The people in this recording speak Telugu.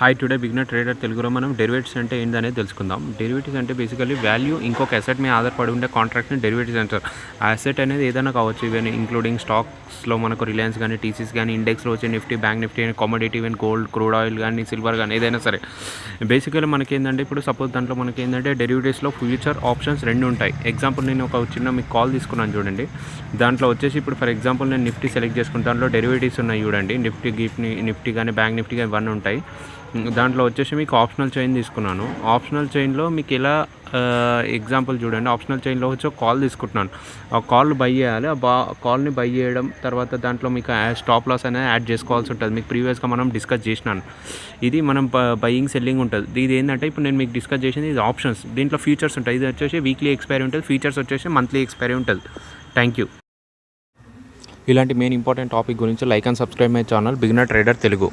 హాయ్ టుడే బిగినర్ ట్రేడర్ తెలుగులో మనం డెరివేటివ్స్ అంటే ఏంటనేది తెలుసుకుందాం. డెరివేటివ్స్ అంటే బేసికలీ వాల్యూ ఇంకొక అసెట్ మీద ఆధారపడి ఉండే కాంట్రాక్ట్ని డెరివేటివ్స్ అంటారు. ఆ అసెట్ అనేది ఏదైనా కావచ్చు, ఈవెన్ ఇంక్లూడింగ్ స్టాక్స్లో మనకు రిలయన్స్ కానీ, టీసీస్ కానీ, ఇండెక్స్లో వచ్చే నిఫ్టీ, బ్యాంక్ నిఫ్టీ అని, commodity, even gold, crude oil కానీ, సిల్వర్ కానీ, ఏదైనా సరే. బేసికలీ మనకి ఏంటంటే ఇప్పుడు సపోజ్ దాంట్లో మనకి ఏంటంటే డెరివేటివ్స్లో ఫ్యూచర్ ఆప్షన్స్ రెండు ఉంటాయి. ఎగ్జాంపుల్ నేను ఒక చిన్న మీకు కాల్ తీసుకున్నాను చూడండి. దాంట్లో వచ్చేసి ఇప్పుడు ఫర్ ఎగ్జాంపుల్ నేను నిఫ్టీ సెలెక్ట్ చేసుకుని దాంట్లో డెరివేటివ్స్ ఉన్నాయి చూడండి. నిఫ్టీ కానీ, బ్యాంక్ నిఫ్టీ కానీ ఇవన్నీ ఉంటాయి. దాంట్లో వచ్చేసి మీకు ఆప్షనల్ చైన్ తీసుకున్నాను. ఆప్షనల్ చైన్లో మీకు ఎలా ఎగ్జాంపుల్ చూడండి. ఆప్షనల్ చైన్లో వచ్చి ఒక కాల్ తీసుకుంటున్నాను. ఆ కాల్ బై చేయాలి. ఆ కాల్ని బై చేయడం తర్వాత దాంట్లో మీకు స్టాప్ లాస్ అనేది యాడ్ చేసుకోవాల్సి ఉంటుంది. మీకు ప్రీవియస్గా మనం డిస్కస్ చేసినాను. ఇది మనం బయింగ్ సెల్లింగ్ ఉంటుంది. ఇది ఏంటంటే ఇప్పుడు నేను మీకు డిస్కస్ చేసింది ఇది ఆప్షన్స్. దీంట్లో ఫీచర్స్ ఉంటాయి. ఇది వచ్చేసి వీక్లీ ఎక్స్పైరీ ఉంటుంది. ఫీచర్స్ వచ్చేసి మంత్లీ ఎక్స్పైరీ ఉంటుంది. Thank you. ఇలాంటి మెయిన్ ఇంపార్టెంట్ టాపిక్ గురించి like and subscribe my channel beginner trader Telugu.